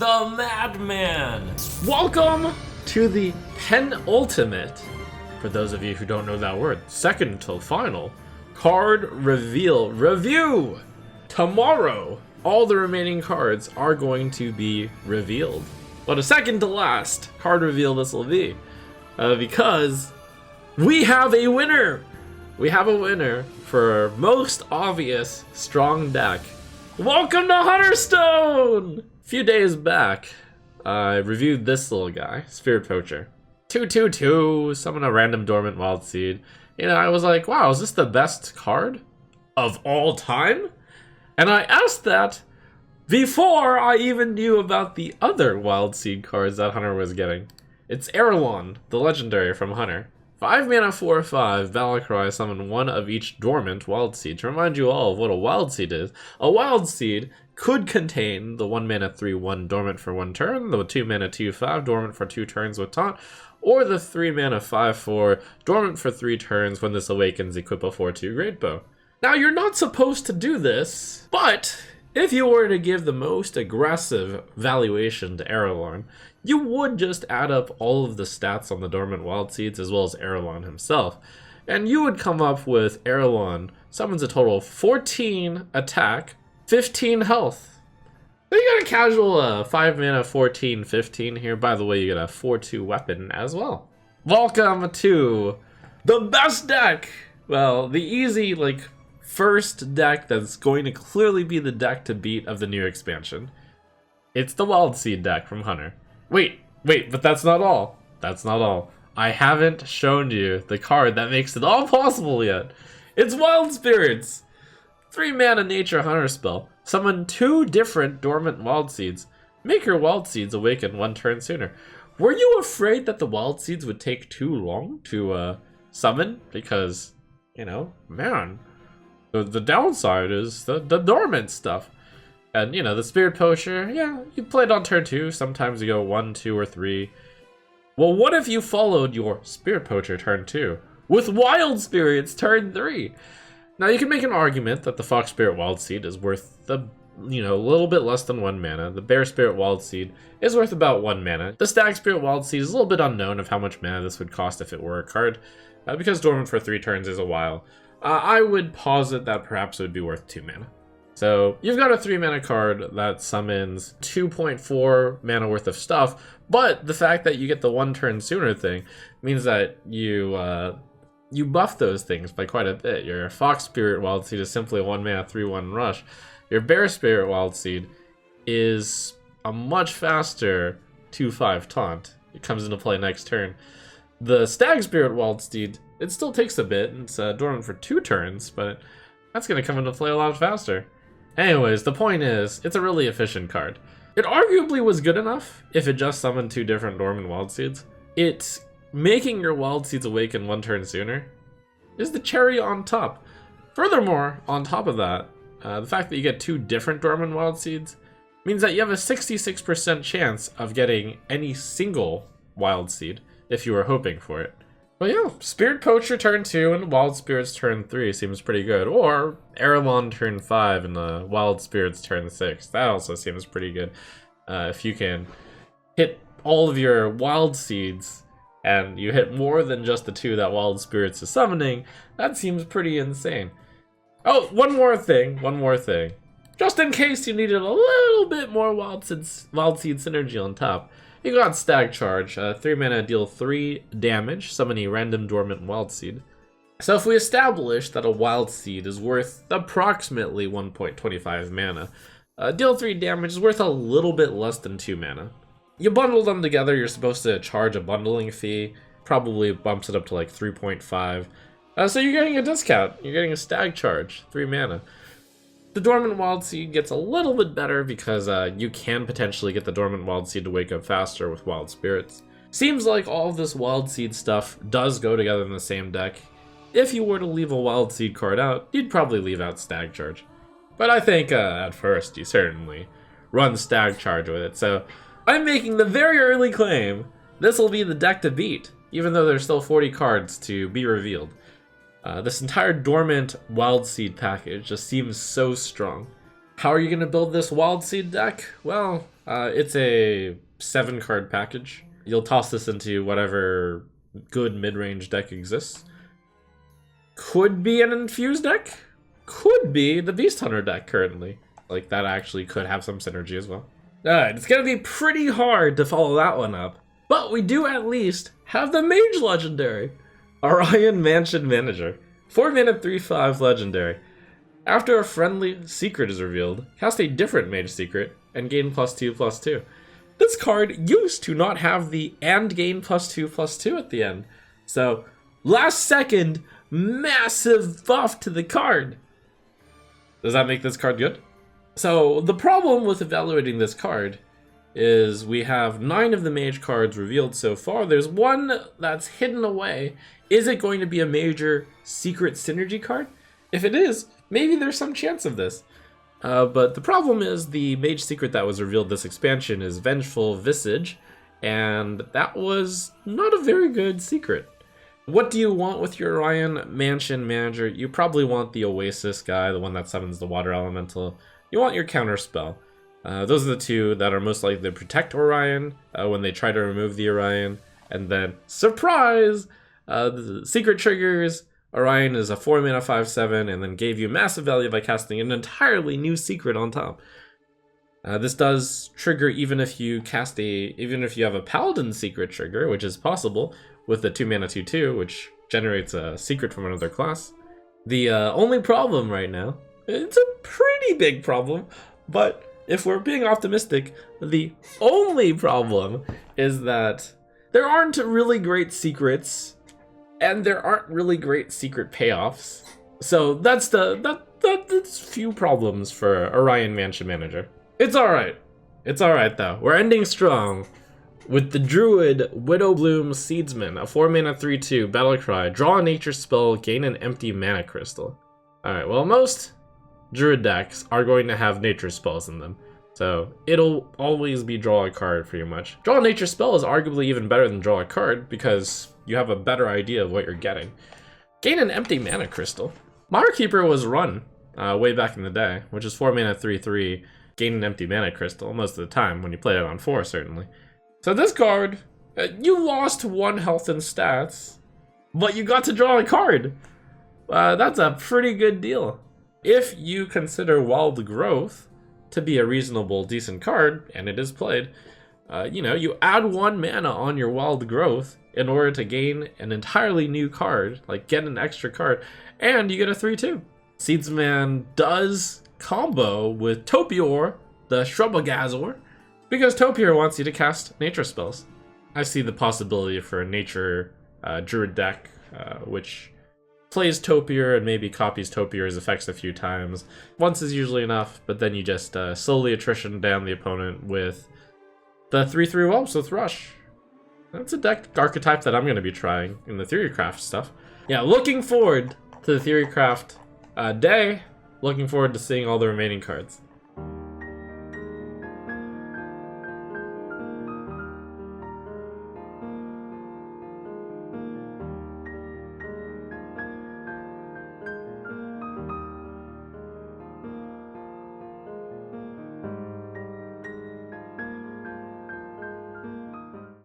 the Madman. Welcome to the penultimate, for those of you who don't know that word, second to final, card reveal review. Tomorrow, all the remaining cards are going to be revealed. But a second to last card reveal this will be, because we have a winner. We have a winner for most obvious strong deck. Welcome to Hunterstone! A few days back, I reviewed this little guy, Spirit Poacher. 2/2/2, summon a random dormant wild seed. You know, I was like, wow, is this the best card of all time? And I asked that before I even knew about the other wild seed cards that Hunter was getting. It's Ara'lon, the legendary from Hunter. 5 mana, 4/5, Battlecry, summon one of each dormant wild seed. To remind you all of what a wild seed is, a wild seed could contain the 1 mana 3/1 dormant for 1 turn, the 2 mana 2/5 dormant for 2 turns with taunt, or the 3 mana 5/4 dormant for 3 turns. When this awakens, equip a 4/2 great bow. Now, you're not supposed to do this, but if you were to give the most aggressive valuation to Ara'lon, you would just add up all of the stats on the dormant wild seeds as well as Ara'lon himself, and you would come up with Ara'lon summons a total of 14 attack, 15 health. So you got a casual 5 mana 14/15 here. By the way, you got a 4/2 weapon as well. Welcome to the best deck. Well, the easy, first deck that's going to clearly be the deck to beat of the new expansion. It's the Wild Seed deck from Hunter. Wait, but that's not all. That's not all. I haven't shown you the card that makes it all possible yet. It's Wild Spirits. 3 mana nature Hunter spell. Summon 2 different dormant wild seeds. Make your wild seeds awaken 1 turn sooner. Were you afraid that the wild seeds would take too long to summon? Because, man, the downside is the dormant stuff. And, the Spirit Poacher, yeah, you play it on turn 2. Sometimes you go 1, 2, or 3. Well, what if you followed your Spirit Poacher turn 2 with Wild Spirits turn 3? Now, you can make an argument that the Fox Spirit Wild Seed is worth a little bit less than 1 mana. The Bear Spirit Wild Seed is worth about 1 mana. The Stag Spirit Wild Seed is a little bit unknown of how much mana this would cost if it were a card, because dormant for 3 turns is a while. I would posit that perhaps it would be worth 2 mana. So you've got a 3 mana card that summons 2.4 mana worth of stuff, but the fact that you get the 1 turn sooner thing means that you buff those things by quite a bit. Your Fox Spirit Wild Seed is simply a 1 mana 3/1 rush. Your Bear Spirit Wild Seed is a much faster 2/5 taunt. It comes into play next turn. The Stag Spirit Wild Seed, it still takes a bit. It's dormant for 2 turns, but that's going to come into play a lot faster. Anyways, the point is, it's a really efficient card. It arguably was good enough if it just summoned 2 different dormant wild seeds. It's making your wild seeds awaken 1 turn sooner is the cherry on top. Furthermore, on top of that, the fact that you get 2 different dormant wild seeds means that you have a 66% chance of getting any single wild seed if you were hoping for it. But yeah, Spirit Poacher turn 2 and Wild Spirits turn 3 seems pretty good. Or Ara'lon turn 5 and the Wild Spirits turn 6. That also seems pretty good. If you can hit all of your wild seeds and you hit more than just the 2 that Wild Spirits is summoning, that seems pretty insane. Oh, one more thing. Just in case you needed a little bit more wild seed synergy on top, you got Stag Charge, 3 mana, deal 3 damage, summon a random dormant wild seed. So if we establish that a wild seed is worth approximately 1.25 mana, deal 3 damage is worth a little bit less than 2 mana. You bundle them together, you're supposed to charge a bundling fee, probably bumps it up to 3.5. So you're getting a discount, you're getting a Stag Charge, 3 mana. The Dormant Wild Seed gets a little bit better because you can potentially get the Dormant Wild Seed to wake up faster with Wild Spirits. Seems like all of this Wild Seed stuff does go together in the same deck. If you were to leave a Wild Seed card out, you'd probably leave out Stag Charge. But I think at first you certainly run Stag Charge with it. So I'm making the very early claim this will be the deck to beat, even though there's still 40 cards to be revealed. This entire dormant Wild Seed package just seems so strong. How are you going to build this Wild Seed deck? Well, It's a 7-card package. You'll toss this into whatever good mid-range deck exists. Could be an infused deck. Could be the Beast Hunter deck currently. Like, that actually could have some synergy as well. Alright, it's gonna be pretty hard to follow that one up. But we do at least have the Mage Legendary. Orion Mansion Manager. 4 mana 3/5 Legendary. After a friendly secret is revealed, cast a different Mage Secret and gain +2/+2. This card used to not have the and gain +2/+2 at the end. So, last second, massive buff to the card. Does that make this card good? So, the problem with evaluating this card is we have 9 of the mage cards revealed so far. There's one that's hidden away. Is it going to be a major secret synergy card? If it is, maybe there's some chance of this. But the problem is the mage secret that was revealed this expansion is Vengeful Visage, and that was not a very good secret. What do you want with your Orion Mansion Manager? You probably want the Oasis guy, the one that summons the Water Elemental. You want your counter spell. Those are the two that are most likely to protect Orion when they try to remove the Orion. And then, surprise! The secret triggers. Orion is a 4 mana 5/7 and then gave you massive value by casting an entirely new secret on top. This does trigger even if you have a Paladin secret trigger, which is possible with the 2 mana 2/2, which generates a secret from another class. The only problem right now, it's a pretty big problem, but if we're being optimistic, the only problem is that there aren't really great secrets, and there aren't really great secret payoffs. So that's few problems for Orion Mansion Manager. It's alright. It's alright though. We're ending strong with the Druid Widowbloom Seedsman, a 4 mana 3/2 battlecry. Draw a nature spell, gain an empty mana crystal. Alright, well, most Druid decks are going to have nature spells in them. So it'll always be draw a card pretty much. Draw a nature spell is arguably even better than draw a card because you have a better idea of what you're getting. Gain an empty mana crystal. Mirekeeper was run way back in the day, which is 4 mana 3/3, gain an empty mana crystal most of the time when you play it on 4 certainly. So this card, you lost 1 health and stats, but you got to draw a card. That's a pretty good deal. If you consider Wild Growth to be a reasonable, decent card, and it is played, you add 1 mana on your Wild Growth in order to gain an entirely new card, like get an extra card, and you get a 3/2. Seedsman does combo with Topior, the Shrubagazor, because Topior wants you to cast nature spells. I see the possibility for a nature druid deck, which plays Topior and maybe copies Topior's effects a few times. Once is usually enough, but then you just slowly attrition down the opponent with the 3/3 Whelps with Rush. That's a deck archetype that I'm going to be trying in the Theorycraft stuff. Yeah, looking forward to the Theorycraft day. Looking forward to seeing all the remaining cards.